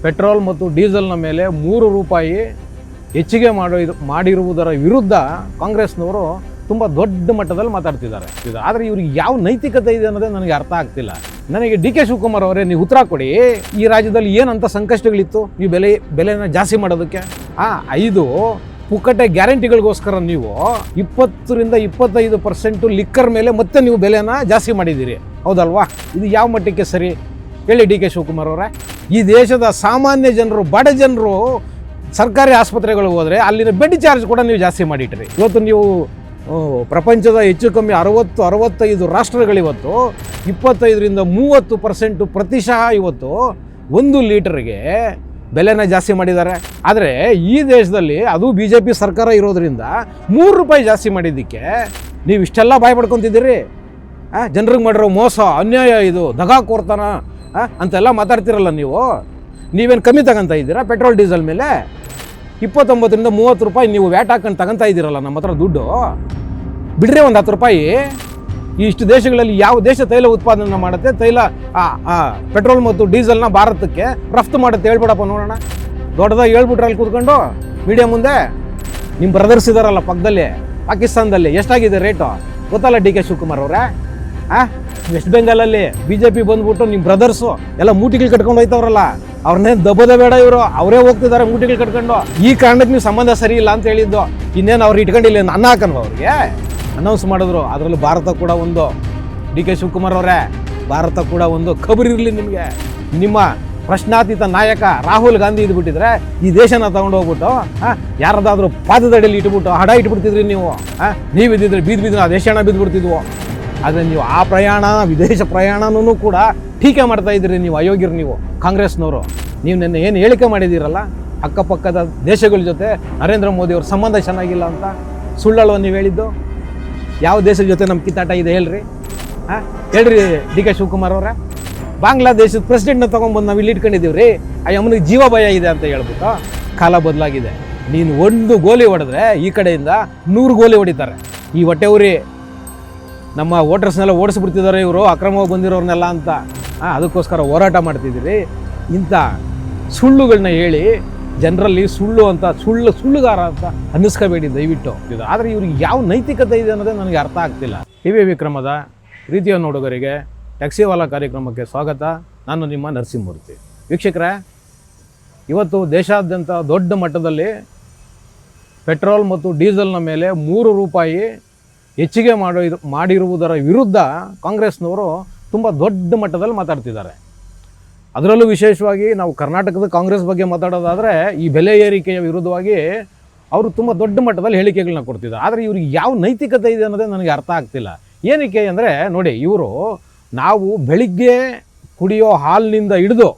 Petrol ಮತ್ತು ಡೀಸೆಲ್ನ ಮೇಲೆ 3 ರೂಪಾಯಿ ಹೆಚ್ಚಿಗೆ ಮಾಡಿರುವುದರ ವಿರುದ್ಧ ಕಾಂಗ್ರೆಸ್ನವರು ತುಂಬ ದೊಡ್ಡ ಮಟ್ಟದಲ್ಲಿ ಮಾತಾಡ್ತಿದ್ದಾರೆ. ಆದರೆ ಇವ್ರಿಗೆ ಯಾವ ನೈತಿಕತೆ ಇದೆ ಅನ್ನೋದೇ ನನಗೆ ಅರ್ಥ ಆಗ್ತಿಲ್ಲ. ನನಗೆ ಡಿ ಕೆ ಶಿವಕುಮಾರ್ ಅವರೇ, ನೀವು ಉತ್ತರ ಕೊಡಿ. ಈ ರಾಜ್ಯದಲ್ಲಿ ಏನಂತ ಸಂಕಷ್ಟಗಳಿತ್ತು ನೀವು ಬೆಲೆನ ಜಾಸ್ತಿ ಮಾಡೋದಕ್ಕೆ? 5 ಪುಕ್ಕಟೆ ಗ್ಯಾರಂಟಿಗಳಿಗೋಸ್ಕರ ನೀವು 20-25% ಲಿಕ್ಕರ್ ಮೇಲೆ ಮತ್ತೆ ನೀವು ಬೆಲೆನ ಜಾಸ್ತಿ ಮಾಡಿದ್ದೀರಿ, ಹೌದಲ್ವಾ? ಇದು ಯಾವ ಮಟ್ಟಕ್ಕೆ ಸರಿ ಹೇಳಿ ಡಿ ಕೆ ಶಿವಕುಮಾರ್ ಅವರೇ? ಈ ದೇಶದ ಸಾಮಾನ್ಯ ಜನರು, ಬಡ ಜನರು ಸರ್ಕಾರಿ ಆಸ್ಪತ್ರೆಗಳಿಗೆ ಹೋದರೆ ಅಲ್ಲಿನ ಬೆಡ್ ಚಾರ್ಜ್ ಕೂಡ ನೀವು ಜಾಸ್ತಿ ಮಾಡಿಟ್ರಿ. ಇವತ್ತು ನೀವು ಪ್ರಪಂಚದ ಹೆಚ್ಚು ಕಮ್ಮಿ 60-65 ರಾಷ್ಟ್ರಗಳಿವತ್ತು 25-30% ಪ್ರತಿಶತ ಇವತ್ತು 1 ಲೀಟರ್ಗೆ ಬೆಲೆನ ಜಾಸ್ತಿ ಮಾಡಿದ್ದಾರೆ. ಆದರೆ ಈ ದೇಶದಲ್ಲಿ ಅದು BJP ಸರ್ಕಾರ ಇರೋದ್ರಿಂದ 3 ರೂಪಾಯಿ ಜಾಸ್ತಿ ಮಾಡಿದ್ದಕ್ಕೆ ನೀವು ಇಷ್ಟೆಲ್ಲ ಬಾಯ್ ಪಡ್ಕೊತಿದ್ದೀರಿ. ಜನರಿಗೆ ಮಾಡಿರೋ ಮೋಸ, ಅನ್ಯಾಯ, ಇದು ದಗಾಕೋರ್ತನ ಅಂತೆಲ್ಲ ಮಾತಾಡ್ತಿರಲ್ಲ ನೀವು. ನೀವೇನು ಕಮ್ಮಿ ತಗೊತಾ ಇದ್ದೀರಾ? ಪೆಟ್ರೋಲ್ ಡೀಸೆಲ್ ಮೇಲೆ 29-30 ರೂಪಾಯಿ ನೀವು ವ್ಯಾಟ್ ಹಾಕೊಂಡು ತಗೊತಾ ಇದ್ದೀರಲ್ಲ ನಮ್ಮ ಹತ್ರ ದುಡ್ಡು. ಬಿಡ್ರೆ ಒಂದು 10 ರೂಪಾಯಿ. ಇಷ್ಟು ದೇಶಗಳಲ್ಲಿ ಯಾವ ದೇಶ ತೈಲ ಉತ್ಪಾದನೆ ಮಾಡುತ್ತೆ, ಪೆಟ್ರೋಲ್ ಮತ್ತು ಡೀಸೆಲ್ನ ಭಾರತಕ್ಕೆ ರಫ್ತು ಮಾಡುತ್ತೆ ಹೇಳ್ಬಿಡಪ್ಪ ನೋಡೋಣ. ದೊಡ್ಡದಾಗಿ ಹೇಳ್ಬಿಟ್ರೆ ಅಲ್ಲಿ ಕೂತ್ಕೊಂಡು ಮೀಡಿಯಾ ಮುಂದೆ. ನಿಮ್ಮ ಬ್ರದರ್ಸ್ ಇದಾರಲ್ಲ ಪಕ್ಕದಲ್ಲಿ ಪಾಕಿಸ್ತಾನದಲ್ಲಿ, ಎಷ್ಟಾಗಿದೆ ರೇಟು ಗೊತ್ತಲ್ಲ ಡಿ ಕೆ ಶಿವಕುಮಾರ್ ಅವರೇ? ವೆಸ್ಟ್ ಬೆಂಗಾಲಲ್ಲಿ BJP ಬಂದ್ಬಿಟ್ಟು ನಿಮ್ಮ ಬ್ರದರ್ಸು ಎಲ್ಲ ಮೂಟಿಗಳು ಕಟ್ಕೊಂಡು ಹೋಯ್ತವ್ರಲ್ಲ, ಅವ್ರನ್ನೇ ದಬ್ಬದ ಬೇಡ, ಇವರು ಅವರೇ ಹೋಗ್ತಿದ್ದಾರೆ ಮೂಟಿಗಳು ಕಟ್ಕೊಂಡು. ಈ ಕಾರಣಕ್ಕೆ ನೀವು ಸಂಬಂಧ ಸರಿ ಇಲ್ಲ ಅಂತ ಹೇಳಿದ್ದು. ಇನ್ನೇನು ಅವ್ರು ಇಟ್ಕೊಂಡಿಲ್ಲ ಅನ್ನ ಹಾಕನ್ವ ಅವ್ರಿಗೆ ಅನೌನ್ಸ್ ಮಾಡಿದ್ರು. ಅದರಲ್ಲೂ ಭಾರತ ಕೂಡ ಒಂದು. ಡಿ ಕೆ ಶಿವಕುಮಾರ್ ಅವರೇ, ಭಾರತ ಕೂಡ ಒಂದು. ಖಬರಿರಲಿ ನಿಮಗೆ. ನಿಮ್ಮ ಪ್ರಶ್ನಾತೀತ ನಾಯಕ ರಾಹುಲ್ ಗಾಂಧಿ ಇದ್ಬಿಟ್ಟಿದ್ರೆ ಈ ದೇಶನ ತಗೊಂಡು ಹೋಗ್ಬಿಟ್ಟು ಯಾರದಾದ್ರೂ ಪಾದದಡಿಯಲ್ಲಿ ಇಟ್ಬಿಟ್ಟು ಹಡ ಇಟ್ಬಿಡ್ತಿದ್ರಿ ನೀವು. ನೀವಿದ್ದಿದ್ರೆ ಬೀದ್ ಆ ದೇಶ ಹಣ ಬಿದ್ದುಬಿಡ್ತಿದ್ವು. ಆದರೆ ನೀವು ಆ ಪ್ರಯಾಣ, ವಿದೇಶ ಪ್ರಯಾಣನೂ ಕೂಡ ಟೀಕೆ ಮಾಡ್ತಾ ಇದ್ದೀರಿ ನೀವು. ಅಯೋಗ್ಯರು ನೀವು ಕಾಂಗ್ರೆಸ್ನವರು. ನೀವು ನಿನ್ನೆ ಏನು ಹೇಳಿಕೆ ಮಾಡಿದ್ದೀರಲ್ಲ, ಅಕ್ಕಪಕ್ಕದ ದೇಶಗಳ ಜೊತೆ ನರೇಂದ್ರ ಮೋದಿ ಅವ್ರ ಸಂಬಂಧ ಚೆನ್ನಾಗಿಲ್ಲ ಅಂತ ಸುಳ್ಳಲ್ವ ನೀವು ಹೇಳಿದ್ದು? ಯಾವ ದೇಶದ ಜೊತೆ ನಮ್ಮ ಕಿತ್ತಾಟ ಇದೆ ಹೇಳ್ರಿ? ಹೇಳ್ರಿ ಡಿ ಕೆ ಶಿವಕುಮಾರ್ ಅವರೇ. ಬಾಂಗ್ಲಾದೇಶದ ಪ್ರೆಸಿಡೆಂಟ್ನ ತೊಗೊಂಡ್ಬಂದು ನಾವು ಇಲ್ಲಿ ಇಟ್ಕೊಂಡಿದ್ದೀವಿ ರೀ, ಆ ಯಮನಿಗೆ ಜೀವ ಭಯ ಇದೆ ಅಂತ ಹೇಳ್ಬಿಟ್ಟು. ಕಾಲ ಬದಲಾಗಿದೆ. ನೀನು 1 ಗೋಲಿ ಹೊಡೆದ್ರೆ ಈ ಕಡೆಯಿಂದ 100 ಗೋಲಿ ಹೊಡಿತಾರೆ. ಈ ಹೊಟ್ಟೆವ್ರಿ ನಮ್ಮ ವೋಟರ್ಸ್ನೆಲ್ಲ ಓಡಿಸ್ಬಿಡ್ತಿದ್ದಾರೆ ಇವರು, ಅಕ್ರಮವಾಗಿ ಬಂದಿರೋರ್ನೆಲ್ಲ ಅಂತ. ಅದಕ್ಕೋಸ್ಕರ ಹೋರಾಟ ಮಾಡ್ತಿದ್ದೀರಿ. ಇಂಥ ಸುಳ್ಳುಗಳನ್ನ ಹೇಳಿ ಜನರಲ್ಲಿ ಸುಳ್ಳುಗಾರ ಅಂತ ಅನ್ನಿಸ್ಕೋಬೇಡಿ ದಯವಿಟ್ಟು. ಆದರೆ ಇವ್ರಿಗೆ ಯಾವ ನೈತಿಕತೆ ಇದೆ ಅನ್ನೋದೇ ನನಗೆ ಅರ್ಥ ಆಗ್ತಿಲ್ಲ. TV ವಿಕ್ರಮದ ಪ್ರೀತಿಯ ನೋಡುಗರಿಗೆ ಟ್ಯಾಕ್ಸಿವಾಲಾ ಕಾರ್ಯಕ್ರಮಕ್ಕೆ ಸ್ವಾಗತ. ನಾನು ನಿಮ್ಮ ನರಸಿಂಹಮೂರ್ತಿ. ವೀಕ್ಷಕರೇ, ಇವತ್ತು ದೇಶಾದ್ಯಂತ ದೊಡ್ಡ ಮಟ್ಟದಲ್ಲಿ ಪೆಟ್ರೋಲ್ ಮತ್ತು ಡೀಸೆಲ್ನ ಮೇಲೆ 3 ರೂಪಾಯಿ ಹೆಚ್ಚಿಗೆ ಮಾಡಿರುವುದರ ವಿರುದ್ಧ ಕಾಂಗ್ರೆಸ್ನವರು ತುಂಬ ದೊಡ್ಡ ಮಟ್ಟದಲ್ಲಿ ಮಾತಾಡ್ತಿದ್ದಾರೆ. ಅದರಲ್ಲೂ ವಿಶೇಷವಾಗಿ ನಾವು ಕರ್ನಾಟಕದ ಕಾಂಗ್ರೆಸ್ ಬಗ್ಗೆ ಮಾತಾಡೋದಾದರೆ ಈ ಬೆಲೆ ಏರಿಕೆಯ ವಿರುದ್ಧವಾಗಿ ಅವರು ತುಂಬ ದೊಡ್ಡ ಮಟ್ಟದಲ್ಲಿ ಹೇಳಿಕೆಗಳನ್ನ ಕೊಡ್ತಿದ್ದಾರೆ. ಆದರೆ ಇವ್ರಿಗೆ ಯಾವ ನೈತಿಕತೆ ಇದೆ ಅನ್ನೋದೇ ನನಗೆ ಅರ್ಥ ಆಗ್ತಿಲ್ಲ. ಏನಕ್ಕೆ ಅಂದರೆ ನೋಡಿ, ಇವರು ನಾವು ಬೆಳಿಗ್ಗೆ ಕುಡಿಯೋ ಹಾಲಿನಿಂದ ಹಿಡಿದು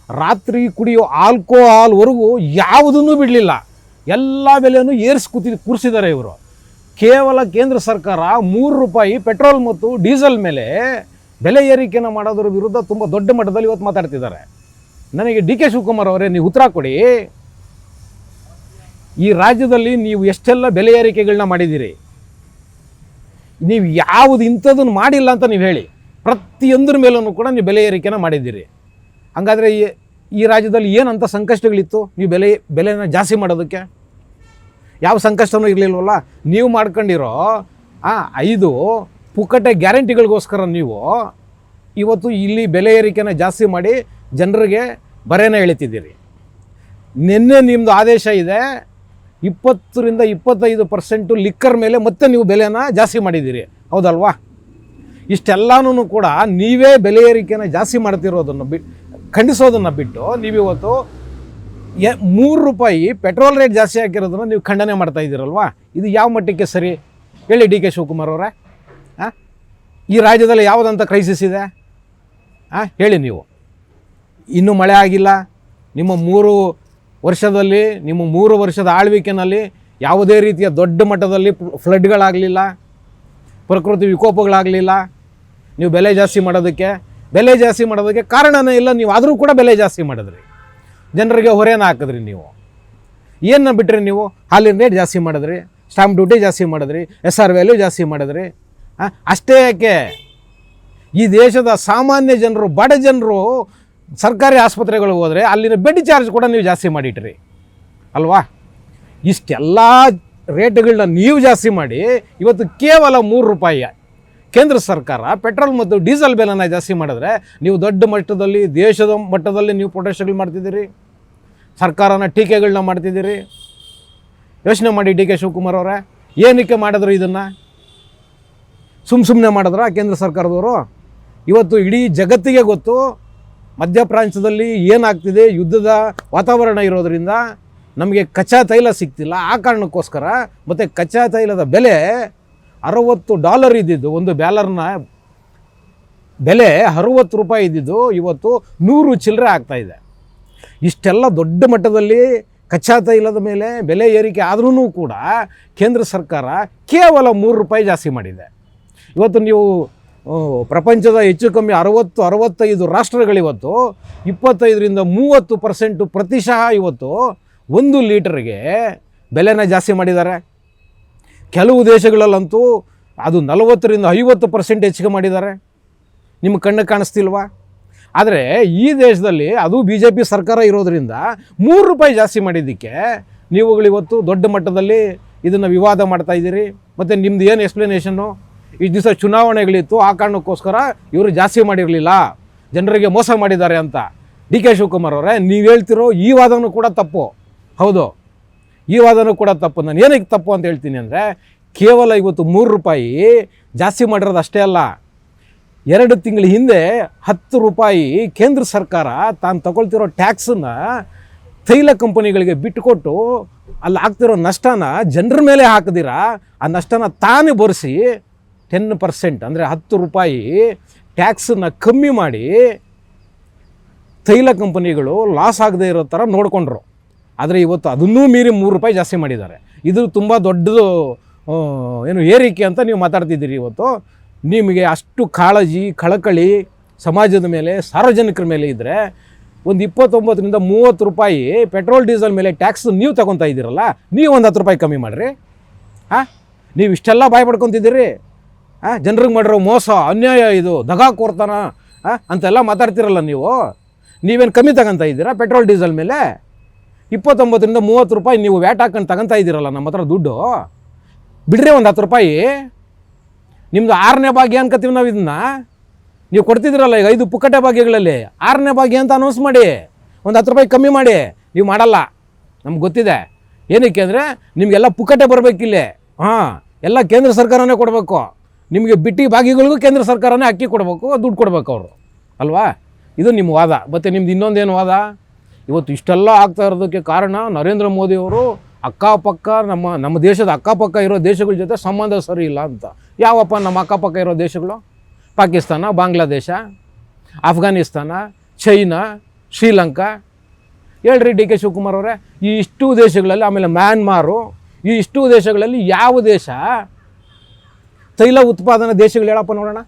ರಾತ್ರಿ ಕುಡಿಯೋ ಆಲ್ಕೋಹಾಲ್ವರೆಗೂ ಯಾವುದನ್ನೂ ಬಿಡಲಿಲ್ಲ. ಎಲ್ಲ ಬೆಲೆಯನ್ನು ಕೂರಿಸಿದ್ದಾರೆ ಇವರು. ಕೇವಲ ಕೇಂದ್ರ ಸರ್ಕಾರ 3 ರೂಪಾಯಿ ಪೆಟ್ರೋಲ್ ಮತ್ತು ಡೀಸೆಲ್ ಮೇಲೆ ಬೆಲೆ ಏರಿಕೆಯನ್ನು ಮಾಡೋದ್ರ ವಿರುದ್ಧ ತುಂಬ ದೊಡ್ಡ ಮಟ್ಟದಲ್ಲಿ ಇವತ್ತು ಮಾತಾಡ್ತಿದ್ದಾರೆ. ನನಗೆ ಡಿ ಕೆ ಶಿವಕುಮಾರ್ ಅವರೇ, ನೀವು ಉತ್ತರ ಕೊಡಿ. ಈ ರಾಜ್ಯದಲ್ಲಿ ನೀವು ಎಷ್ಟೆಲ್ಲ ಬೆಲೆ ಏರಿಕೆಗಳನ್ನ ಮಾಡಿದ್ದೀರಿ? ನೀವು ಯಾವುದು ಇಂಥದನ್ನು ಮಾಡಿಲ್ಲ ಅಂತ ನೀವು ಹೇಳಿ. ಪ್ರತಿಯೊಂದರ ಮೇಲೂ ಕೂಡ ನೀವು ಬೆಲೆ ಏರಿಕೆನ ಮಾಡಿದ್ದೀರಿ. ಹಾಗಾದರೆ ಈ ರಾಜ್ಯದಲ್ಲಿ ಏನಂತ ಸಂಕಷ್ಟಗಳಿತ್ತು ನೀವು ಬೆಲೆನ ಜಾಸ್ತಿ ಮಾಡೋದಕ್ಕೆ? ಯಾವ ಸಂಕಷ್ಟನೂ ಇರಲಿಲ್ವಲ್ಲ. ನೀವು ಮಾಡ್ಕೊಂಡಿರೋ 5 ಪುಕ್ಕಟೆ ಗ್ಯಾರಂಟಿಗಳಿಗೋಸ್ಕರ ನೀವು ಇವತ್ತು ಇಲ್ಲಿ ಬೆಲೆ ಏರಿಕೆನ ಜಾಸ್ತಿ ಮಾಡಿ ಜನರಿಗೆ ಬರೇನ ಎಳಿತಿದ್ದೀರಿ. ನಿನ್ನೆ ನಿಮ್ಮದು ಆದೇಶ ಇದೆ 20-25% ಲಿಕ್ಕರ್ ಮೇಲೆ ಮತ್ತೆ ನೀವು ಬೆಲೆನ ಜಾಸ್ತಿ ಮಾಡಿದ್ದೀರಿ, ಹೌದಲ್ವಾ? ಇಷ್ಟೆಲ್ಲನೂ ಕೂಡ ನೀವೇ ಬೆಲೆ ಏರಿಕೆನ ಜಾಸ್ತಿ ಮಾಡ್ತಿರೋದನ್ನು ಖಂಡಿಸೋದನ್ನು ಬಿಟ್ಟು ನೀವಿವತ್ತು 3 ರೂಪಾಯಿ ಪೆಟ್ರೋಲ್ ರೇಟ್ ಜಾಸ್ತಿ ಹಾಕಿರೋದನ್ನು ನೀವು ಖಂಡನೆ ಮಾಡ್ತಾ ಇದ್ದೀರಲ್ವಾ? ಇದು ಯಾವ ಮಟ್ಟಕ್ಕೆ ಸರಿ ಹೇಳಿ ಡಿ ಕೆ ಶಿವಕುಮಾರ್ ಅವರೇ? ಈ ರಾಜ್ಯದಲ್ಲಿ ಯಾವುದಂಥ ಕ್ರೈಸಿಸ್ ಇದೆ ಹೇಳಿ ನೀವು? ಇನ್ನೂ ಮಳೆ ಆಗಿಲ್ಲ. ನಿಮ್ಮ 3 ವರ್ಷದಲ್ಲಿ, ನಿಮ್ಮ 3 ವರ್ಷದ ಆಳ್ವಿಕೆಯಲ್ಲಿ ಯಾವುದೇ ರೀತಿಯ ದೊಡ್ಡ ಮಟ್ಟದಲ್ಲಿ ಫ್ಲಡ್ಗಳಾಗಲಿಲ್ಲ, ಪ್ರಕೃತಿ ವಿಕೋಪಗಳಾಗಲಿಲ್ಲ. ನೀವು ಬೆಲೆ ಜಾಸ್ತಿ ಮಾಡೋದಕ್ಕೆ ಕಾರಣನೇ ಇಲ್ಲ. ನೀವು ಆದರೂ ಕೂಡ ಬೆಲೆ ಜಾಸ್ತಿ ಮಾಡಿದ್ರಿ, ಜನರಿಗೆ ಹೊರೆನ ಹಾಕಿದ್ರಿ. ನೀವು ಏನನ್ನ ಬಿಟ್ಟರೆ ನೀವು ಹಾಲಿನ ರೇಟ್ ಜಾಸ್ತಿ ಮಾಡಿದ್ರಿ, ಸ್ಟಾಂಪ್ ಡ್ಯೂಟಿ ಜಾಸ್ತಿ ಮಾಡಿದ್ರಿ, SR ವ್ಯಾಲ್ಯೂ ಜಾಸ್ತಿ ಮಾಡಿದ್ರಿ. ಅಷ್ಟೇ ಯಾಕೆ, ಈ ದೇಶದ ಸಾಮಾನ್ಯ ಜನರು, ಬಡ ಜನರು ಸರ್ಕಾರಿ ಆಸ್ಪತ್ರೆಗಳಿಗೆ ಹೋದರೆ ಅಲ್ಲಿನ ಬೆಡ್ ಚಾರ್ಜ್ ಕೂಡ ನೀವು ಜಾಸ್ತಿ ಮಾಡಿಟ್ರಿ ಅಲ್ವಾ? ಇಷ್ಟೆಲ್ಲ ರೇಟ್ಗಳನ್ನ ನೀವು ಜಾಸ್ತಿ ಮಾಡಿ ಇವತ್ತು ಕೇವಲ 3 ರೂಪಾಯಿ ಕೇಂದ್ರ ಸರ್ಕಾರ ಪೆಟ್ರೋಲ್ ಮತ್ತು ಡೀಸೆಲ್ ಬೆಲೆನ ಜಾಸ್ತಿ ಮಾಡಿದ್ರೆ ನೀವು ದೊಡ್ಡ ಮಟ್ಟದಲ್ಲಿ ದೇಶದ ಮಟ್ಟದಲ್ಲಿ ನೀವು ಪ್ರೊಟೆಸ್ಟ್ಗಳು ಮಾಡ್ತಿದ್ದೀರಿ, ಸರ್ಕಾರನ ಟೀಕೆಗಳನ್ನ ಮಾಡ್ತಿದ್ದೀರಿ. ಯೋಚನೆ ಮಾಡಿ ಡಿ ಕೆ ಶಿವಕುಮಾರ್ ಅವರೇ, ಏನಕ್ಕೆ ಮಾಡಿದ್ರು ಇದನ್ನು? ಸುಮ್ಮನೆ ಮಾಡಿದ್ರ ಕೇಂದ್ರ ಸರ್ಕಾರದವರು? ಇವತ್ತು ಇಡೀ ಜಗತ್ತಿಗೆ ಗೊತ್ತು ಮಧ್ಯಪ್ರಾಚ್ಯದಲ್ಲಿ ಏನಾಗ್ತಿದೆ, ಯುದ್ಧದ ವಾತಾವರಣ ಇರೋದರಿಂದ ನಮಗೆ ಕಚ್ಚಾ ತೈಲ ಸಿಗ್ತಿಲ್ಲ. ಆ ಕಾರಣಕ್ಕೋಸ್ಕರ ಮತ್ತು ಕಚ್ಚಾ ತೈಲದ ಬೆಲೆ $60 ಇದ್ದಿದ್ದು, ಒಂದು ಬ್ಯಾಲರ್ನ ಬೆಲೆ 60 ರೂಪಾಯಿ ಇದ್ದಿದ್ದು ಇವತ್ತು 100 ಚಿಲ್ಲರೆ ಆಗ್ತಾಯಿದೆ. ಇಷ್ಟೆಲ್ಲ ದೊಡ್ಡ ಮಟ್ಟದಲ್ಲಿ ಕಚ್ಚಾ ತೈಲದ ಮೇಲೆ ಬೆಲೆ ಏರಿಕೆ ಆದ್ರೂ ಕೂಡ ಕೇಂದ್ರ ಸರ್ಕಾರ ಕೇವಲ 3 ರೂಪಾಯಿ ಜಾಸ್ತಿ ಮಾಡಿದೆ. ಇವತ್ತು ನೀವು ಪ್ರಪಂಚದ ಹೆಚ್ಚು ಕಮ್ಮಿ 60-65 ರಾಷ್ಟ್ರಗಳಿವತ್ತು 25-30% ಪ್ರತಿಶತ ಇವತ್ತು 1 ಲೀಟರ್ಗೆ ಬೆಲೆನ ಜಾಸ್ತಿ ಮಾಡಿದ್ದಾರೆ. ಕೆಲವು ದೇಶಗಳಲ್ಲಂತೂ ಅದು 40-50% ಹೆಚ್ಚಿಗೆ ಮಾಡಿದ್ದಾರೆ. ನಿಮ್ಮ ಕಣ್ಣು ಕಾಣಿಸ್ತಿಲ್ವಾ? ಆದರೆ ಈ ದೇಶದಲ್ಲಿ ಅದು BJP ಸರ್ಕಾರ ಇರೋದರಿಂದ 3 ರೂಪಾಯಿ ಜಾಸ್ತಿ ಮಾಡಿದ್ದಕ್ಕೆ ನೀವುಗಳಿವತ್ತು ದೊಡ್ಡ ಮಟ್ಟದಲ್ಲಿ ಇದನ್ನು ವಿವಾದ ಮಾಡ್ತಾ ಇದ್ದೀರಿ. ಮತ್ತು ನಿಮ್ದು ಏನು ಎಕ್ಸ್ಪ್ಲನೇಷನ್ನು? ಇಷ್ಟು ದಿವಸ ಚುನಾವಣೆಗಳಿತ್ತು, ಆ ಕಾರಣಕ್ಕೋಸ್ಕರ ಇವರು ಜಾಸ್ತಿ ಮಾಡಿರಲಿಲ್ಲ, ಜನರಿಗೆ ಮೋಸ ಮಾಡಿದ್ದಾರೆ ಅಂತ. ಡಿ ಕೆ ಶಿವಕುಮಾರ್ ಅವರೇ, ನೀವು ಹೇಳ್ತಿರೋ ಈ ವಾದನೂ ಕೂಡ ತಪ್ಪು. ಹೌದು, ಈ ವಾದನೂ ಕೂಡ ತಪ್ಪು. ನಾನು ಏನಕ್ಕೆ ತಪ್ಪು ಅಂತ ಹೇಳ್ತೀನಿ ಅಂದರೆ, ಕೇವಲ ಇವತ್ತು 3 ರೂಪಾಯಿ ಜಾಸ್ತಿ ಮಾಡಿರೋದು ಅಷ್ಟೇ ಅಲ್ಲ, 2 ತಿಂಗಳ ಹಿಂದೆ 10 ರೂಪಾಯಿ ಕೇಂದ್ರ ಸರ್ಕಾರ ತಾನು ತಗೊಳ್ತಿರೋ ಟ್ಯಾಕ್ಸನ್ನು ತೈಲ ಕಂಪನಿಗಳಿಗೆ ಬಿಟ್ಟುಕೊಟ್ಟು ಅಲ್ಲಿ ಆಗ್ತಿರೋ ನಷ್ಟನ ಜನರ ಮೇಲೆ ಹಾಕದಿರ ಆ ನಷ್ಟನ ತಾನೇ ಬರೆಸಿ 10% ಅಂದರೆ 10 ರೂಪಾಯಿ ಟ್ಯಾಕ್ಸನ್ನು ಕಮ್ಮಿ ಮಾಡಿ ತೈಲ ಕಂಪನಿಗಳು ಲಾಸ್ ಆಗದೆ ಇರೋ ಥರ ನೋಡಿಕೊಂಡ್ರು. ಆದರೆ ಇವತ್ತು ಅದನ್ನೂ ಮೀರಿ 3 ರೂಪಾಯಿ ಜಾಸ್ತಿ ಮಾಡಿದ್ದಾರೆ. ಇದು ತುಂಬ ದೊಡ್ಡದು ಏರಿಕೆ ಅಂತ ನೀವು ಮಾತಾಡ್ತಿದ್ದೀರಿ. ಇವತ್ತು ನಿಮಗೆ ಅಷ್ಟು ಕಾಳಜಿ ಕಳಕಳಿ ಸಮಾಜದ ಮೇಲೆ, ಸಾರ್ವಜನಿಕರ ಮೇಲೆ ಇದ್ದರೆ ಒಂದು 29-30 ರೂಪಾಯಿ ಪೆಟ್ರೋಲ್ ಡೀಸೆಲ್ ಮೇಲೆ ಟ್ಯಾಕ್ಸ್ ನೀವು ತಗೊತಾ ಇದ್ದೀರಲ್ಲ, ನೀವು ಒಂದು 10 ರೂಪಾಯಿ ಕಮ್ಮಿ ಮಾಡಿರಿ. ನೀವು ಇಷ್ಟೆಲ್ಲ ಬಾಯ್ ಪಡ್ಕೊತಿದ್ದೀರಿ. ಜನರಿಗೆ ಮಾಡಿರೋ ಮೋಸ, ಅನ್ಯಾಯ, ಇದು ದಗಾಕೋರ್ತಾನ ಅಂತೆಲ್ಲ ಮಾತಾಡ್ತಿರಲ್ಲ ನೀವೇನು ಕಮ್ಮಿ ತಗೊತಾ ಇದ್ದೀರಾ ಪೆಟ್ರೋಲ್ ಡೀಸೆಲ್ ಮೇಲೆ? 29-30 ರೂಪಾಯಿ ನೀವು ವ್ಯಾಟ್ ಹಾಕೊಂಡು ತಗೊತಾ ಇದ್ದೀರಲ್ಲ ನಮ್ಮ ಹತ್ರ ದುಡ್ಡು. ಬಿಡ್ರಿ ಒಂದು 10 ರೂಪಾಯಿ. ನಿಮ್ಮದು 6ನೇ ಭಾಗ್ಯ ಅನ್ಕೋತೀವಿ ನಾವು. ಇದನ್ನು ನೀವು ಕೊಡ್ತಿದ್ದೀರಲ್ಲ ಈಗ 5 ಪುಕ್ಕಟೆ ಭಾಗ್ಯಗಳಲ್ಲಿ 6ನೇ ಭಾಗ್ಯ ಅಂತ ಅನೌನ್ಸ್ ಮಾಡಿ ಒಂದು 10 ರೂಪಾಯಿ ಕಮ್ಮಿ ಮಾಡಿ. ನೀವು ಮಾಡಲ್ಲ, ನಮ್ಗೆ ಗೊತ್ತಿದೆ. ಏನಕ್ಕೆ ಅಂದರೆ ನಿಮಗೆಲ್ಲ ಪುಕ್ಕಟೆ ಬರಬೇಕಿಲ್ಲಿ. ಎಲ್ಲ ಕೇಂದ್ರ ಸರ್ಕಾರನೇ ಕೊಡಬೇಕು. ನಿಮಗೆ ಬಿಟ್ಟಿ ಭಾಗ್ಯಗಳಿಗೂ ಕೇಂದ್ರ ಸರ್ಕಾರನೇ ಅಕ್ಕಿ ಕೊಡಬೇಕು, ದುಡ್ಡು ಕೊಡಬೇಕು ಅವರು, ಅಲ್ವಾ? ಇದು ನಿಮ್ಮ ವಾದ. ಮತ್ತು ನಿಮ್ದು ಇನ್ನೊಂದೇನು ವಾದ? ಇವತ್ತು ಇಷ್ಟೆಲ್ಲ ಆಗ್ತಾ ಇರೋದಕ್ಕೆ ಕಾರಣ ನರೇಂದ್ರ ಮೋದಿಯವರು ಅಕ್ಕಪಕ್ಕ ನಮ್ಮ ದೇಶದ ಅಕ್ಕಪಕ್ಕ ಇರೋ ದೇಶಗಳ ಜೊತೆ ಸಂಬಂಧ ಸರಿ ಇಲ್ಲ ಅಂತ. ಯಾವಪ್ಪ ನಮ್ಮ ಅಕ್ಕಪಕ್ಕ ಇರೋ ದೇಶಗಳು? ಪಾಕಿಸ್ತಾನ, ಬಾಂಗ್ಲಾದೇಶ, ಅಫ್ಘಾನಿಸ್ತಾನ, ಚೈನಾ, ಶ್ರೀಲಂಕಾ. ಹೇಳ್ರಿ ಡಿ ಕೆ ಶಿವಕುಮಾರ್ ಅವರೇ, ಈ ಇಷ್ಟು ದೇಶಗಳಲ್ಲಿ, ಆಮೇಲೆ ಮ್ಯಾನ್ಮಾರು, ಈ ಇಷ್ಟು ದೇಶಗಳಲ್ಲಿ ಯಾವ ದೇಶ ತೈಲ ಉತ್ಪಾದನಾ ದೇಶಗಳು ಹೇಳಪ್ಪ ನೋಡೋಣ?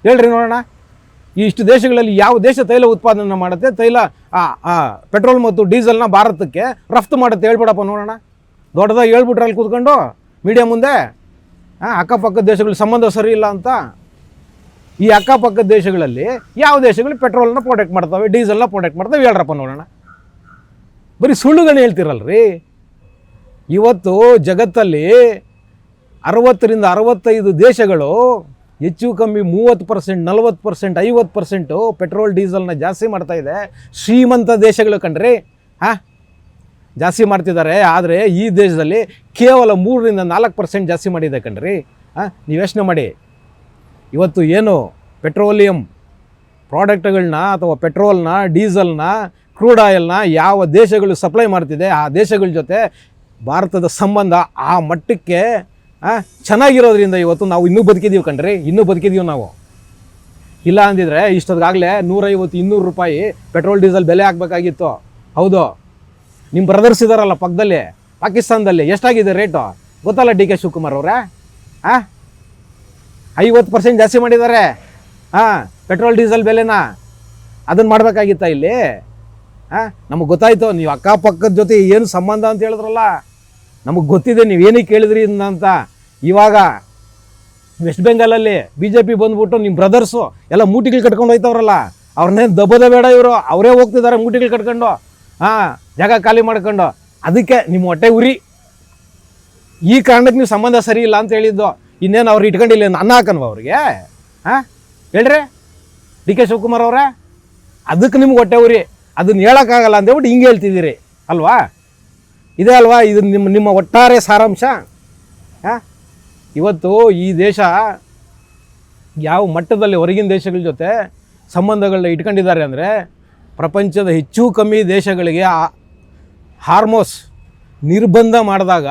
ಹೇಳ್ರಿ ನೋಡೋಣ. ಈ ಇಷ್ಟು ದೇಶಗಳಲ್ಲಿ ಯಾವ ದೇಶ ತೈಲ ಉತ್ಪಾದನೆ ಮಾಡುತ್ತೆ, ತೈಲ ಪೆಟ್ರೋಲ್ ಮತ್ತು ಡೀಸೆಲ್ನ ಭಾರತಕ್ಕೆ ರಫ್ತು ಮಾಡುತ್ತೆ ಹೇಳ್ಬಿಡಪ್ಪ ನೋಡೋಣ. ದೊಡ್ಡದಾಗಿ ಹೇಳ್ಬಿಟ್ರೆ ಅಲ್ಲಿ ಕೂತ್ಕೊಂಡು ಮೀಡಿಯಾ ಮುಂದೆ ಅಕ್ಕಪಕ್ಕದ ದೇಶಗಳ ಸಂಬಂಧ ಸರಿ ಇಲ್ಲ ಅಂತ. ಈ ಅಕ್ಕಪಕ್ಕದ ದೇಶಗಳಲ್ಲಿ ಯಾವ ದೇಶಗಳು ಪೆಟ್ರೋಲ್ನ ಪ್ರೊಟೆಕ್ಟ್ ಮಾಡ್ತವೆ, ಡೀಸೆಲ್ನ ಪ್ರೊಟೆಕ್ಟ್ ಮಾಡ್ತವೆ ಹೇಳ್ರಪ್ಪ ನೋಡೋಣ. ಬರೀ ಸುಳ್ಳುಗಳನ್ನ ಹೇಳ್ತಿರಲ್ರಿ. ಇವತ್ತು ಜಗತ್ತಲ್ಲಿ 60-65 ದೇಶಗಳು ಹೆಚ್ಚು ಕಮ್ಮಿ 30%, 40%, 50% ಪೆಟ್ರೋಲ್ ಡೀಸೆಲ್ನ ಜಾಸ್ತಿ ಮಾಡ್ತಾ ಇದೆ. ಶ್ರೀಮಂತ ದೇಶಗಳು ಕಣ್ರಿ ಜಾಸ್ತಿ ಮಾಡ್ತಿದ್ದಾರೆ. ಆದರೆ ಈ ದೇಶದಲ್ಲಿ ಕೇವಲ 3-4% ಜಾಸ್ತಿ ಮಾಡಿದೆ ಕಣ್ರಿ. ನೀವು ಯೋಚನೆ ಮಾಡಿ. ಇವತ್ತು ಏನು ಪೆಟ್ರೋಲಿಯಂ ಪ್ರಾಡಕ್ಟ್ಗಳನ್ನ ಅಥವಾ ಪೆಟ್ರೋಲ್ನ, ಡೀಸೆಲ್ನ, ಕ್ರೂಡ್ ಆಯಿಲ್ನ ಯಾವ ದೇಶಗಳು ಸಪ್ಲೈ ಮಾಡ್ತಿದೆ ಆ ದೇಶಗಳ ಜೊತೆ ಭಾರತದ ಸಂಬಂಧ ಆ ಮಟ್ಟಕ್ಕೆ ಚೆನ್ನಾಗಿರೋದ್ರಿಂದ ಇವತ್ತು ನಾವು ಇನ್ನೂ ಬದುಕಿದ್ದೀವಿ ಕಣ್ರಿ, ಇನ್ನೂ ಬದುಕಿದ್ದೀವಿ ನಾವು. ಇಲ್ಲ ಅಂದಿದ್ರೆ ಇಷ್ಟೊತ್ತಿಗಾಗಲೇ 150-200 ರೂಪಾಯಿ ಪೆಟ್ರೋಲ್ ಡೀಸೆಲ್ ಬೆಲೆ ಆಗಬೇಕಾಗಿತ್ತು. ಹೌದು, ನಿಮ್ಮ ಬ್ರದರ್ಸ್ ಇದ್ದಾರಲ್ಲ ಪಕ್ಕದಲ್ಲಿ ಪಾಕಿಸ್ತಾನದಲ್ಲಿ ಎಷ್ಟಾಗಿದೆ ರೇಟು ಗೊತ್ತಲ್ಲ ಡಿ ಕೆ ಶಿವಕುಮಾರ್ ಅವರೇ? 50% ಜಾಸ್ತಿ ಮಾಡಿದ್ದಾರೆ ಪೆಟ್ರೋಲ್ ಡೀಸೆಲ್ ಬೆಲೆನ. ಅದನ್ನು ಮಾಡಬೇಕಾಗಿತ್ತ ಇಲ್ಲಿ? ನಮಗೆ ಗೊತ್ತಾಯಿತು ನೀವು ಅಕ್ಕಪಕ್ಕದ ಜೊತೆ ಏನು ಸಂಬಂಧ ಅಂತ ಹೇಳಿದ್ರಲ್ಲ, ನಮಗೆ ಗೊತ್ತಿದೆ ನೀವು ಏನಕ್ಕೆ ಕೇಳಿದ್ರಿ ಅಂತ. ಇವಾಗ ವೆಸ್ಟ್ ಬೆಂಗಾಲಲ್ಲಿ BJP ಬಂದ್ಬಿಟ್ಟು ನಿಮ್ಮ ಬ್ರದರ್ಸು ಎಲ್ಲ ಮೂಟಿಗಳು ಕಟ್ಕೊಂಡು ಹೋಯ್ತವ್ರಲ್ಲ, ಅವ್ರನ್ನೇನು ದಬ್ಬದ ಬೇಡ, ಇವರು ಅವರೇ ಹೋಗ್ತಿದ್ದಾರೆ ಮೂಟಿಗಳು ಕಟ್ಕೊಂಡು, ಜಾಗ ಖಾಲಿ ಮಾಡ್ಕೊಂಡು. ಅದಕ್ಕೆ ನಿಮ್ಮ ಹೊಟ್ಟೆ ಉರಿ. ಈ ಕಾರಣಕ್ಕೆ ನೀವು ಸಂಬಂಧ ಸರಿ ಇಲ್ಲ ಅಂತ ಹೇಳಿದ್ದು. ಇನ್ನೇನು ಅವ್ರು ಇಟ್ಕೊಂಡಿಲ್ಲ, ಅನ್ನ ಹಾಕನ್ವ ಅವ್ರಿಗೆ? ಹೇಳ್ರಿ DK ಶಿವಕುಮಾರ್ ಅವರೇ, ಅದಕ್ಕೆ ನಿಮ್ಗೆ ಹೊಟ್ಟೆ ಉರಿ. ಅದನ್ನ ಹೇಳೋಕ್ಕಾಗಲ್ಲ ಅಂತೇಳ್ಬಿಟ್ಟು ಹಿಂಗೆ ಹೇಳ್ತಿದ್ದೀರಿ ಅಲ್ವಾ? ಇದೇ ಅಲ್ವಾ ಇದು ನಿಮ್ಮ ಒಟ್ಟಾರೆ ಸಾರಾಂಶ? ಇವತ್ತು ಈ ದೇಶ ಯಾವ ಮಟ್ಟದಲ್ಲಿ ಹೊರಗಿನ ದೇಶಗಳ ಜೊತೆ ಸಂಬಂಧಗಳನ್ನ ಇಟ್ಕೊಂಡಿದ್ದಾರೆ ಅಂದರೆ, ಪ್ರಪಂಚದ ಹೆಚ್ಚು ಕಮ್ಮಿ ದೇಶಗಳಿಗೆ ಹಾರ್ಮೋಸ್ ನಿರ್ಬಂಧ ಮಾಡಿದಾಗ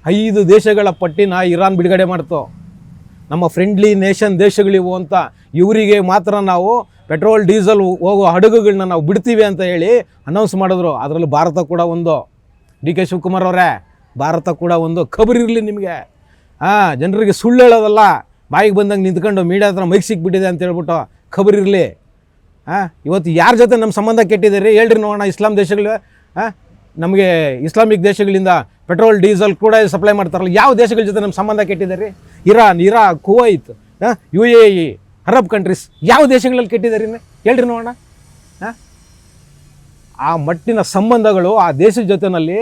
5 ದೇಶಗಳ ಪಟ್ಟಿನ ಇರಾನ್ ಬಿಡುಗಡೆ ಮಾಡ್ತು. ನಮ್ಮ ಫ್ರೆಂಡ್ಲಿ ನೇಷನ್ ದೇಶಗಳಿವು ಅಂತ ಇವರಿಗೆ ಮಾತ್ರ ನಾವು ಪೆಟ್ರೋಲ್ ಡೀಸೆಲ್ ಹೋಗೋ ಹಡಗುಗಳನ್ನ ನಾವು ಬಿಡ್ತೀವಿ ಅಂತ ಹೇಳಿ ಅನೌನ್ಸ್ ಮಾಡಿದ್ರು. ಅದರಲ್ಲಿ ಭಾರತ ಕೂಡ ಒಂದು. DK ಶಿವಕುಮಾರ್ ಅವರೇ, ಭಾರತ ಕೂಡ ಒಂದು. ಖಬರಿರಲಿ ನಿಮಗೆ. ಜನರಿಗೆ ಸುಳ್ಳು ಹೇಳೋದಲ್ಲ, ಬಾಯಿಗೆ ಬಂದಂಗೆ ನಿಂತ್ಕೊಂಡು ಮೀಡಿಯಾ ಹತ್ರ ಮೈಕ್ ಸಿಕ್ಬಿಟ್ಟಿದೆ ಅಂತ ಹೇಳ್ಬಿಟ್ಟು ಖಬರಿರಲಿ. ಇವತ್ತು ಯಾರ ಜೊತೆ ನಮ್ಮ ಸಂಬಂಧ ಕೆಟ್ಟಿದ್ದೀರಿ ಹೇಳ್ರಿ ನೋಡೋಣ. ಇಸ್ಲಾಂ ದೇಶಗಳು, ನಮಗೆ ಇಸ್ಲಾಮಿಕ್ ದೇಶಗಳಿಂದ ಪೆಟ್ರೋಲ್ ಡೀಸೆಲ್ ಕೂಡ ಸಪ್ಲೈ ಮಾಡ್ತಾರಲ್ಲ, ಯಾವ ದೇಶಗಳ ಜೊತೆ ನಮ್ಮ ಸಂಬಂಧ ಕೆಟ್ಟಿದ್ದಾರೆ? Iran, Iraq, Kuwait, UAE, Arab countries, ಯಾವ ದೇಶಗಳಲ್ಲಿ ಕೆಟ್ಟಿದ್ದಾರೆ ಹೇಳ್ರಿ ನೋಡೋಣ. ಆ ಮಟ್ಟಿನ ಸಂಬಂಧಗಳು ಆ ದೇಶದ ಜೊತೆಯಲ್ಲಿ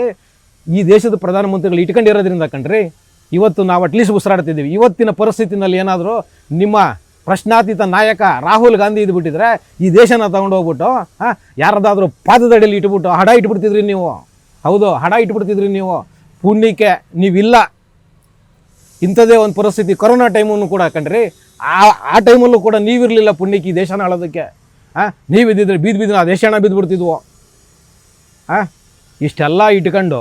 ಈ ದೇಶದ ಪ್ರಧಾನಮಂತ್ರಿಗಳು ಇಟ್ಕೊಂಡಿರೋದ್ರಿಂದ ಕಣ್ರಿ ಇವತ್ತು ನಾವು ಅಟ್ಲೀಸ್ಟ್ ಉಸಿರಾಡ್ತಿದ್ದೀವಿ. ಇವತ್ತಿನ ಪರಿಸ್ಥಿತಿನಲ್ಲಿ ಏನಾದರೂ ನಿಮ್ಮ ಪ್ರಶ್ನಾತೀತ ನಾಯಕ ರಾಹುಲ್ ಗಾಂಧಿ ಇದ್ಬಿಟ್ಟಿದ್ರೆ ಈ ದೇಶನ ತಗೊಂಡು ಹೋಗ್ಬಿಟ್ಟು ಯಾರದಾದ್ರೂ ಪಾದದಡಿಯಲ್ಲಿ ಇಟ್ಬಿಟ್ಟು ಹಡ ಇಟ್ಬಿಡ್ತಿದ್ರಿ ನೀವು. ಹೌದು, ಹಡ ಇಟ್ಬಿಡ್ತಿದ್ರಿ ನೀವು. ಪುಣ್ಯಕ್ಕೆ ನೀವಿಲ್ಲ. ಇಂಥದ್ದೇ ಒಂದು ಪರಿಸ್ಥಿತಿ ಕೊರೋನಾ ಟೈಮನ್ನು ಕೂಡ ಕಣ್ರಿ, ಆ ಟೈಮಲ್ಲೂ ಕೂಡ ನೀವಿರಲಿಲ್ಲ ಪುಣ್ಯಕ್ಕೆ ಈ ದೇಶನ ಆಳೋದಕ್ಕೆ. ನೀವಿದ್ದಿದ್ರೆ ಬೀದ್ ಆ ದೇಶನ ಬಿದ್ದುಬಿಡ್ತಿದ್ವು. ಇಷ್ಟೆಲ್ಲ ಇಟ್ಕೊಂಡು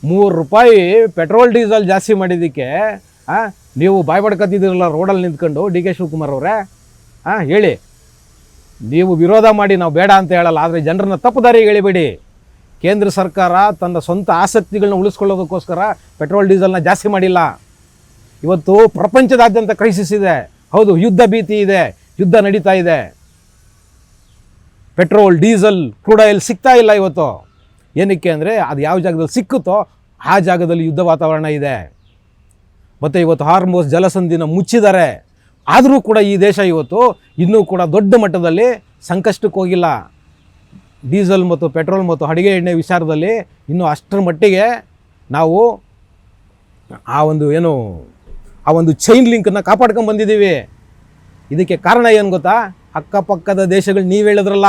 ₹3 ಪೆಟ್ರೋಲ್ ಡೀಸೆಲ್ ಜಾಸ್ತಿ ಮಾಡಿದ್ದಕ್ಕೆ ನೀವು ಬಾಯ್ ಬಡ್ಕತ್ತಿದ್ದೀರಲ್ಲ ರೋಡಲ್ಲಿ ನಿಂತ್ಕೊಂಡು. DK ಶಿವಕುಮಾರ್ ಅವರೇ, ಹೇಳಿ. ನೀವು ವಿರೋಧ ಮಾಡಿ ನಾವು ಬೇಡ ಅಂತ ಹೇಳಲ್ಲ, ಆದರೆ ಜನರನ್ನ ತಪ್ಪು ದಾರಿಗೆ ಎಳಿಬೇಡಿ. ಕೇಂದ್ರ ಸರ್ಕಾರ ತನ್ನ ಸ್ವಂತ ಆಸಕ್ತಿಗಳನ್ನ ಉಳಿಸ್ಕೊಳ್ಳೋದಕ್ಕೋಸ್ಕರ ಪೆಟ್ರೋಲ್ ಡೀಸೆಲ್ನ ಜಾಸ್ತಿ ಮಾಡಿಲ್ಲ. ಇವತ್ತು ಪ್ರಪಂಚದಾದ್ಯಂತ ಕ್ರೈಸಿಸ್ ಇದೆ. ಹೌದು, ಯುದ್ಧ ಭೀತಿ ಇದೆ, ಯುದ್ಧ ನಡೀತಾ ಇದೆ. ಪೆಟ್ರೋಲ್ ಡೀಸೆಲ್ ಕ್ರೂಡ್ ಆಯಿಲ್ ಸಿಗ್ತಾ ಇಲ್ಲ ಇವತ್ತು. ಏನಕ್ಕೆ ಅಂದರೆ ಅದು ಯಾವ ಜಾಗದಲ್ಲಿ ಸಿಕ್ಕುತ್ತೋ ಆ ಜಾಗದಲ್ಲಿ ಯುದ್ಧ ವಾತಾವರಣ ಇದೆ. ಮತ್ತು ಇವತ್ತು ಹಾರ್ಮೋಸ್ ಜಲಸಂಧಿನ ಮುಚ್ಚಿದ್ದಾರೆ. ಆದರೂ ಕೂಡ ಈ ದೇಶ ಇವತ್ತು ಇನ್ನೂ ಕೂಡ ದೊಡ್ಡ ಮಟ್ಟದಲ್ಲಿ ಸಂಕಷ್ಟಕ್ಕೆ ಹೋಗಿಲ್ಲ. ಡೀಸೆಲ್ ಮತ್ತು ಪೆಟ್ರೋಲ್ ಮತ್ತು ಅಡುಗೆ ಎಣ್ಣೆ ವಿಚಾರದಲ್ಲಿ ಇನ್ನೂ ಅಷ್ಟರ ಮಟ್ಟಿಗೆ ನಾವು ಆ ಒಂದು ಚೈನ್ ಲಿಂಕನ್ನು ಕಾಪಾಡ್ಕೊಂಡು ಬಂದಿದ್ದೀವಿ. ಇದಕ್ಕೆ ಕಾರಣ ಏನು ಗೊತ್ತಾ? ಅಕ್ಕಪಕ್ಕದ ದೇಶಗಳು ನೀವು ಹೇಳಿದ್ರಲ್ಲ,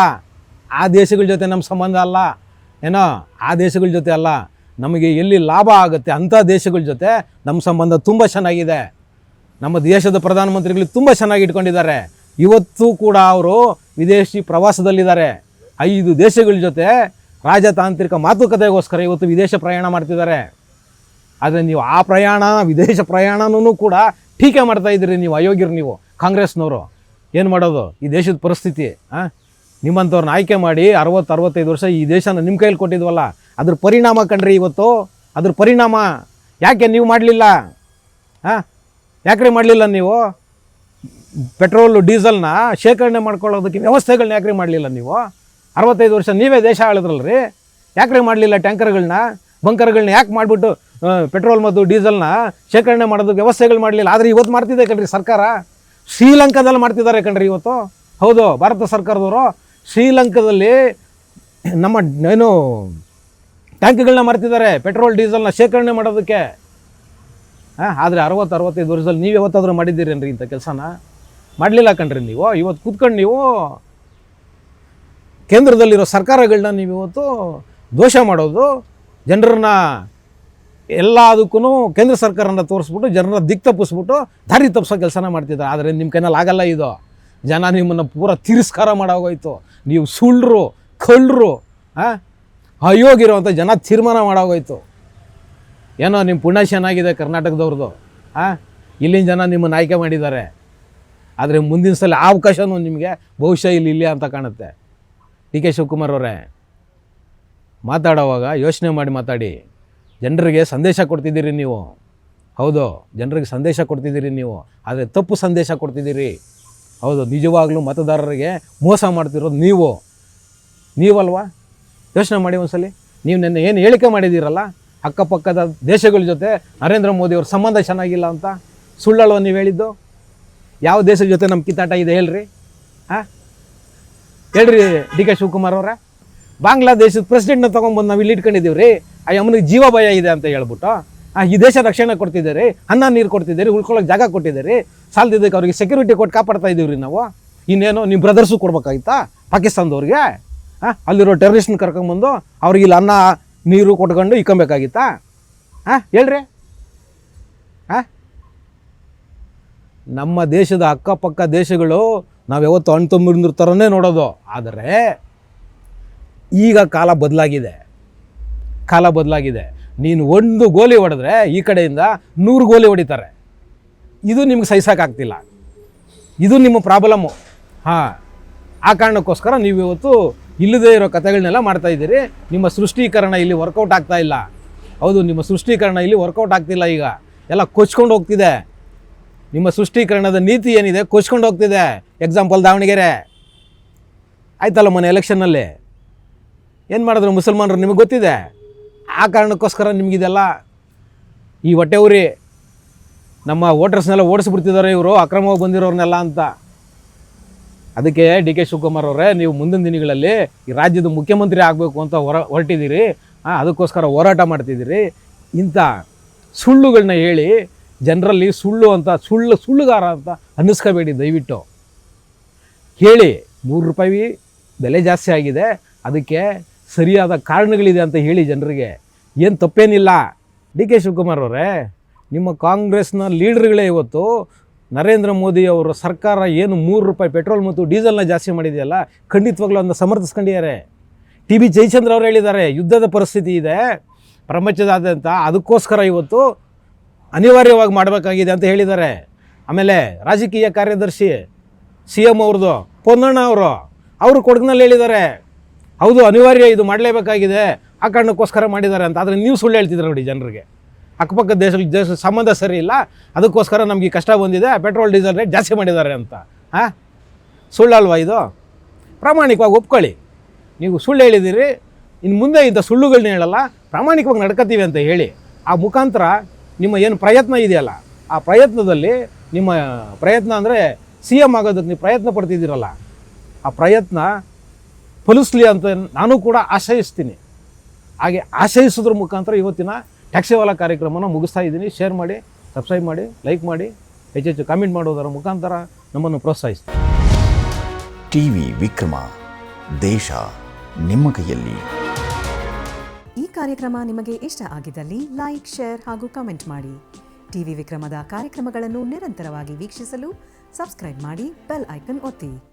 ಆ ದೇಶಗಳ ಜೊತೆ ನಮ್ಮ ಸಂಬಂಧ ಅಲ್ಲ ಏನೋ, ಆ ದೇಶಗಳ ಜೊತೆ ಅಲ್ಲ, ನಮಗೆ ಎಲ್ಲಿ ಲಾಭ ಆಗುತ್ತೆ ಅಂಥ ದೇಶಗಳ ಜೊತೆ ನಮ್ಮ ಸಂಬಂಧ ತುಂಬ ಚೆನ್ನಾಗಿದೆ. ನಮ್ಮ ದೇಶದ ಪ್ರಧಾನಮಂತ್ರಿಗಳು ತುಂಬ ಚೆನ್ನಾಗಿ ಇಟ್ಕೊಂಡಿದ್ದಾರೆ. ಇವತ್ತು ಕೂಡ ಅವರು ವಿದೇಶಿ ಪ್ರವಾಸದಲ್ಲಿದ್ದಾರೆ. 5 ದೇಶಗಳ ಜೊತೆ ರಾಜತಾಂತ್ರಿಕ ಮಾತುಕತೆಗೋಸ್ಕರ ಇವತ್ತು ವಿದೇಶ ಪ್ರಯಾಣ ಮಾಡ್ತಿದ್ದಾರೆ. ಆದರೆ ನೀವು ಆ ವಿದೇಶ ಪ್ರಯಾಣನೂ ಕೂಡ ಟೀಕೆ ಮಾಡ್ತಾಯಿದ್ದೀರಿ. ನೀವು ಅಯೋಗ್ಯರು, ನೀವು ಕಾಂಗ್ರೆಸ್ನವರು. ಏನು ಮಾಡೋದು? ಈ ದೇಶದ ಪರಿಸ್ಥಿತಿ. ನಿಮ್ಮಂಥವ್ರನ್ನ ಆಯ್ಕೆ ಮಾಡಿ 60-65 ವರ್ಷ ಈ ದೇಶನ ನಿಮ್ಮ ಕೈಯಲ್ಲಿ ಕೊಟ್ಟಿದ್ವಲ್ಲ, ಅದ್ರ ಪರಿಣಾಮ ಕಣ್ರಿ ಇವತ್ತು. ಅದ್ರ ಪರಿಣಾಮ. ಯಾಕೆ ನೀವು ಮಾಡಲಿಲ್ಲ? ಯಾಕ್ರಿ ಮಾಡಲಿಲ್ಲ ನೀವು? ಪೆಟ್ರೋಲು ಡೀಸೆಲ್ನ ಶೇಖರಣೆ ಮಾಡ್ಕೊಳ್ಳೋದಕ್ಕೆ ವ್ಯವಸ್ಥೆಗಳನ್ನ ಯಾಕ್ರಿ ಮಾಡಲಿಲ್ಲ ನೀವು? 65 ವರ್ಷ ನೀವೇ ದೇಶ ಆಳಿದ್ರಲ್ರಿ, ಯಾಕ್ರಿ ಮಾಡಲಿಲ್ಲ? ಟ್ಯಾಂಕರ್ಗಳನ್ನ, ಬಂಕರ್ಗಳನ್ನ ಯಾಕೆ ಮಾಡಿಬಿಟ್ಟು ಪೆಟ್ರೋಲ್ ಮತ್ತು ಡೀಸೆಲ್ನ ಶೇಖರಣೆ ಮಾಡೋದಕ್ಕೆ ವ್ಯವಸ್ಥೆಗಳು ಮಾಡಲಿಲ್ಲ? ಆದರೆ ಇವತ್ತು ಮಾಡ್ತಿದೆ ಕಣ್ರಿ ಸರ್ಕಾರ. ಶ್ರೀಲಂಕಾದಲ್ಲಿ ಮಾಡ್ತಿದ್ದಾರೆ ಕಣ್ರಿ ಇವತ್ತು. ಹೌದು, ಭಾರತ ಸರ್ಕಾರದವರು ಶ್ರೀಲಂಕಾದಲ್ಲಿ ನಮ್ಮ ಟ್ಯಾಂಕ್ಗಳನ್ನ ಮಾಡ್ತಿದ್ದಾರೆ ಪೆಟ್ರೋಲ್ ಡೀಸೆಲ್ನ ಶೇಖರಣೆ ಮಾಡೋದಕ್ಕೆ. ಆದರೆ 60-65 ವರ್ಷದಲ್ಲಿ ನೀವು ಯಾವತ್ತಾದರೂ ಮಾಡಿದ್ದೀರೇನ್ರಿ ಇಂಥ ಕೆಲಸನ? ಮಾಡಲಿಲ್ಲ ಕಣ್ರಿ ನೀವು. ಇವತ್ತು ಕೂತ್ಕೊಂಡು ನೀವು ಕೇಂದ್ರದಲ್ಲಿರೋ ಸರ್ಕಾರಗಳನ್ನ ನೀವು ಇವತ್ತು ದೋಷ ಮಾಡೋದು, ಜನರನ್ನ ಎಲ್ಲದಕ್ಕೂ ಕೇಂದ್ರ ಸರ್ಕಾರನ ತೋರಿಸ್ಬಿಟ್ಟು ಜನರ ದಿಕ್ಕು ತಪ್ಪಿಸ್ಬಿಟ್ಟು ದಾರಿ ತಪ್ಪಿಸೋ ಕೆಲಸನ ಮಾಡ್ತಿದ್ದಾರೆ. ಆದರೆ ನಿಮ್ಮ ಕೈನಲ್ಲಿ ಆಗಲ್ಲ ಇದು. ಜನ ನಿಮ್ಮನ್ನು ಪೂರ ತಿರಸ್ಕಾರ ಮಾಡೋಗೋಯ್ತು. ನೀವು ಸುಳ್ಳರು, ಕಳ್ಳರು, ಅಯೋಗಿರೋವಂಥ ಜನ ತೀರ್ಮಾನ ಮಾಡೋಗೋಯ್ತು. ಏನೋ ನಿಮ್ಮ ಪುಣ್ಯ ಚೆನ್ನಾಗಿದೆ ಕರ್ನಾಟಕದವ್ರದ್ದು. ಇಲ್ಲಿನ ಜನ ನಿಮ್ಮನ್ನು ಆಯ್ಕೆ ಮಾಡಿದ್ದಾರೆ. ಆದರೆ ಮುಂದಿನ ಸಲ ಆ ಅವಕಾಶವೂ ನಿಮಗೆ ಬಹುಶಃ ಇಲ್ಲ ಅಂತ ಕಾಣುತ್ತೆ. DK ಶಿವಕುಮಾರ್ ಅವರೇ, ಮಾತಾಡೋವಾಗ ಯೋಚನೆ ಮಾಡಿ ಮಾತಾಡಿ. ಜನರಿಗೆ ಸಂದೇಶ ಕೊಡ್ತಿದ್ದೀರಿ ನೀವು. ಹೌದು, ಜನರಿಗೆ ಸಂದೇಶ ಕೊಡ್ತಿದ್ದೀರಿ ನೀವು, ಆದರೆ ತಪ್ಪು ಸಂದೇಶ ಕೊಡ್ತಿದ್ದೀರಿ. ಹೌದು, ನಿಜವಾಗ್ಲೂ ಮತದಾರರಿಗೆ ಮೋಸ ಮಾಡ್ತಿರೋದು ನೀವಲ್ವಾ? ಯೋಚನೆ ಮಾಡಿ ಒಂದ್ಸಲಿ. ನೀವು ನೆನ್ನೆ ಏನು ಹೇಳಿಕೆ ಮಾಡಿದ್ದೀರಲ್ಲ, ಅಕ್ಕಪಕ್ಕದ ದೇಶಗಳ ಜೊತೆ ನರೇಂದ್ರ ಮೋದಿಯವ್ರ ಸಂಬಂಧ ಚೆನ್ನಾಗಿಲ್ಲ ಅಂತ. ಸುಳ್ಳಲ್ವ ನೀವು ಹೇಳಿದ್ದು? ಯಾವ ದೇಶದ ಜೊತೆ ನಮ್ಮ ಕಿತ್ತಾಟ ಇದೆ ಹೇಳ್ರಿ? ಹಾಂ ಹೇಳ್ರಿ ಡಿ ಕೆ ಶಿವಕುಮಾರ್ ಅವರ. ಬಾಂಗ್ಲಾದೇಶದ ಪ್ರೆಸಿಡೆಂಟ್ನ ತೊಗೊಂಬಂದು ನಾವು ಇಲ್ಲಿ ಇಟ್ಕೊಂಡಿದ್ದೀವಿ ರೀ, ಆ ಯಮ್ಮನಿಗೆ ಜೀವ ಭಯ ಇದೆ ಅಂತ ಹೇಳ್ಬಿಟ್ಟು. ಈ ದೇಶ ರಕ್ಷಣೆ ಕೊಡ್ತಿದ್ದೀರಿ, ಅನ್ನ ನೀರು ಕೊಡ್ತಿದ್ದೀರಿ, ಉಳ್ಕೊಳ್ಳೋಕೆ ಜಾಗ ಕೊಟ್ಟಿದ್ದೀರಿ, ಸಾಲದಿದ್ದಕ್ಕೆ ಅವ್ರಿಗೆ ಸೆಕ್ಯೂರಿಟಿ ಕೊಟ್ಟು ಕಾಪಾಡ್ತಾ ಇದ್ದೀವಿ ರೀ ನಾವು. ಇನ್ನೇನು ನಿಮ್ಮ ಬ್ರದರ್ಸು ಕೊಡ್ಬೇಕಾಗಿತ್ತಾ ಪಾಕಿಸ್ತಾನದವ್ರಿಗೆ? ಅಲ್ಲಿರೋ ಟೆರರಿಸ್ಟ್ನ ಕರ್ಕೊಂಬಂದು ಅವ್ರಿಗೆ ಇಲ್ಲಿ ಅನ್ನ ನೀರು ಕೊಟ್ಕೊಂಡು ಇಕ್ಕೊಬೇಕಾಗಿತ್ತಾ? ಹೇಳ್ರಿ. ನಮ್ಮ ದೇಶದ ಅಕ್ಕಪಕ್ಕ ದೇಶಗಳು ನಾವು ಯಾವತ್ತು ಅಣ್ಣ ತಮ್ಮಂದಿರ ಥರನೇ ನೋಡೋದು. ಆದರೆ ಈಗ ಕಾಲ ಬದಲಾಗಿದೆ. ನೀನು ಒಂದು ಗೋಲಿ ಹೊಡೆದ್ರೆ ಈ ಕಡೆಯಿಂದ 100 ಗೋಲಿ ಹೊಡಿತಾರೆ. ಇದು ನಿಮ್ಗೆ ಸಹಿಸೋಕ್ಕಾಗ್ತಿಲ್ಲ, ಇದು ನಿಮ್ಮ ಪ್ರಾಬ್ಲಮ್ಮು. ಆ ಕಾರಣಕ್ಕೋಸ್ಕರ ನೀವು ಇವತ್ತು ಇಲ್ಲದೇ ಇರೋ ಕಥೆಗಳನ್ನೆಲ್ಲ ಮಾಡ್ತಾಯಿದ್ದೀರಿ. ನಿಮ್ಮ ಸೃಷ್ಟೀಕರಣ ಇಲ್ಲಿ ವರ್ಕೌಟ್ ಆಗ್ತಾ ಇಲ್ಲ. ಹೌದು, ನಿಮ್ಮ ಸೃಷ್ಟೀಕರಣ ಇಲ್ಲಿ ವರ್ಕೌಟ್ ಆಗ್ತಿಲ್ಲ. ಈಗ ಎಲ್ಲ ಕೊಚ್ಕೊಂಡು ಹೋಗ್ತಿದೆ. ನಿಮ್ಮ ಸೃಷ್ಟೀಕರಣದ ನೀತಿ ಏನಿದೆ ಕೊಚ್ಕೊಂಡು ಹೋಗ್ತಿದೆ. ಎಕ್ಸಾಂಪಲ್ ದಾವಣಗೆರೆ ಆಯ್ತಲ್ಲ ಮೊನ್ನೆ ಎಲೆಕ್ಷನ್ನಲ್ಲಿ ಏನು ಮಾಡಿದ್ರು ಮುಸಲ್ಮಾನರು ನಿಮಗೆ ಗೊತ್ತಿದೆ. ಆ ಕಾರಣಕ್ಕೋಸ್ಕರ ನಿಮಗಿದೆಲ್ಲ ಈ ಹೊಟ್ಟೆ ಉರಿ. ನಮ್ಮ ವೋಟರ್ಸ್ನೆಲ್ಲ ಓಡಿಸ್ಬಿಡ್ತಿದ್ದಾರೆ ಇವರು, ಅಕ್ರಮವಾಗಿ ಬಂದಿರೋರ್ನೆಲ್ಲ ಅಂತ. ಅದಕ್ಕೆ ಡಿ ಕೆ ಶಿವಕುಮಾರ್ ಅವರೇ, ನೀವು ಮುಂದಿನ ದಿನಗಳಲ್ಲಿ ಈ ರಾಜ್ಯದ ಮುಖ್ಯಮಂತ್ರಿ ಆಗಬೇಕು ಅಂತ ಹೊರಟಿದ್ದೀರಿ. ಅದಕ್ಕೋಸ್ಕರ ಹೋರಾಟ ಮಾಡ್ತಿದ್ದೀರಿ. ಇಂಥ ಸುಳ್ಳುಗಳನ್ನ ಹೇಳಿ ಜನರಲ್ಲಿ ಸುಳ್ಳುಗಾರ ಅಂತ ಅನ್ನಿಸ್ಕೋಬೇಡಿ ದಯವಿಟ್ಟು. ಹೇಳಿ 3 ರೂಪಾಯಿ ಬೆಲೆ ಜಾಸ್ತಿ ಆಗಿದೆ, ಅದಕ್ಕೆ ಸರಿಯಾದ ಕಾರಣಗಳಿದೆ ಅಂತ ಹೇಳಿ ಜನರಿಗೆ. ಏನು ತಪ್ಪೇನಿಲ್ಲ. ಡಿ ಕೆ ಶಿವಕುಮಾರ್ ಅವರೇ, ನಿಮ್ಮ ಕಾಂಗ್ರೆಸ್ನ ಲೀಡರ್ಗಳೇ ಇವತ್ತು ನರೇಂದ್ರ ಮೋದಿ ಅವರ ಸರ್ಕಾರ ಏನು 3 ರೂಪಾಯಿ ಪೆಟ್ರೋಲ್ ಮತ್ತು ಡೀಸೆಲ್ನ ಜಾಸ್ತಿ ಮಾಡಿದೆಯಲ್ಲ, ಖಂಡಿತವಾಗ್ಲೂ ಅದನ್ನು ಸಮರ್ಥಿಸ್ಕೊಂಡಿದ್ದಾರೆ. ಟಿ ಬಿ ಜಯಚಂದ್ರ ಅವರು ಹೇಳಿದ್ದಾರೆ, ಯುದ್ಧದ ಪರಿಸ್ಥಿತಿ ಇದೆ ಪ್ರಪಂಚದಾದ್ಯಂತ, ಅದಕ್ಕೋಸ್ಕರ ಇವತ್ತು ಅನಿವಾರ್ಯವಾಗಿ ಮಾಡಬೇಕಾಗಿದೆ ಅಂತ ಹೇಳಿದ್ದಾರೆ. ಆಮೇಲೆ ರಾಜಕೀಯ ಕಾರ್ಯದರ್ಶಿ CM ಅವ್ರದ್ದು ಪೊನ್ನಣ್ಣ ಅವರು ಕೊಡಗಿನಲ್ಲಿ ಹೇಳಿದ್ದಾರೆ, ಹೌದು ಅನಿವಾರ್ಯ, ಇದು ಮಾಡಲೇಬೇಕಾಗಿದೆ, ಆ ಕಾರಣಕ್ಕೋಸ್ಕರ ಮಾಡಿದ್ದಾರೆ ಅಂತ. ಆದರೆ ನೀವು ಸುಳ್ಳು ಹೇಳ್ತಿದ್ರೆ ನೋಡಿ ಜನರಿಗೆ. ಅಕ್ಕಪಕ್ಕ ದೇಶ ಸಂಬಂಧ ಸರಿ ಇಲ್ಲ, ಅದಕ್ಕೋಸ್ಕರ ನಮಗೆ ಕಷ್ಟ ಬಂದಿದೆ, ಪೆಟ್ರೋಲ್ ಡೀಸೆಲ್ ರೇಟ್ ಜಾಸ್ತಿ ಮಾಡಿದ್ದಾರೆ ಅಂತ. ಸುಳ್ಳಲ್ವಾ ಇದು? ಪ್ರಾಮಾಣಿಕವಾಗಿ ಒಪ್ಕೊಳ್ಳಿ. ನೀವು ಸುಳ್ಳು ಹೇಳಿದ್ದೀರಿ, ಇನ್ನು ಮುಂದೆ ಇಂಥ ಸುಳ್ಳುಗಳನ್ನ ಹೇಳಲ್ಲ, ಪ್ರಾಮಾಣಿಕವಾಗಿ ನಡ್ಕೋತೀವಿ ಅಂತ ಹೇಳಿ. ಆ ಮುಖಾಂತರ ನಿಮ್ಮ ಏನು ಪ್ರಯತ್ನ ಇದೆಯಲ್ಲ, ಆ ಪ್ರಯತ್ನದಲ್ಲಿ ನಿಮ್ಮ ಪ್ರಯತ್ನ ಅಂದರೆ CM ಆಗೋದಕ್ಕೆ ನೀವು ಪ್ರಯತ್ನ ಪಡ್ತಿದ್ದೀರಲ್ಲ, ಆ ಪ್ರಯತ್ನ ಫಲಿಸ್ಲಿ ಅಂತ ನಾನು ಕೂಡ ಆಶಯಿಸ್ತೀನಿ. ಹಾಗೆ ಆಶಯಿಸೋದ್ರ ಮುಖಾಂತರ ಇವತ್ತಿನ ಟ್ಯಾಕ್ಸಿವಾಲ ಕಾರ್ಯಕ್ರಮನ ಮುಗಿಸ್ತಾ ಇದ್ದೀನಿ. ಶೇರ್ ಮಾಡಿ, ಸಬ್ಸ್ಕ್ರೈಬ್ ಮಾಡಿ, ಲೈಕ್ ಮಾಡಿ, ಹೆಚ್ಚೆಚ್ಚು ಕಾಮೆಂಟ್ ಮಾಡೋದರ ಮುಖಾಂತರ ನಮ್ಮನ್ನು ಪ್ರೋತ್ಸಾಹಿಸ್ತೀನಿ. ಟಿವಿ ವಿಕ್ರಮ, ದೇಶ ನಿಮ್ಮ ಕೈಯಲ್ಲಿ. ಈ ಕಾರ್ಯಕ್ರಮ ನಿಮಗೆ ಇಷ್ಟ ಆಗಿದ್ದಲ್ಲಿ ಲೈಕ್, ಶೇರ್ ಹಾಗೂ ಕಮೆಂಟ್ ಮಾಡಿ. ಟಿವಿ ವಿಕ್ರಮದ ಕಾರ್ಯಕ್ರಮಗಳನ್ನು ನಿರಂತರವಾಗಿ ವೀಕ್ಷಿಸಲು ಸಬ್ಸ್ಕ್ರೈಬ್ ಮಾಡಿ, ಬೆಲ್ ಐಕನ್ ಒತ್ತಿ.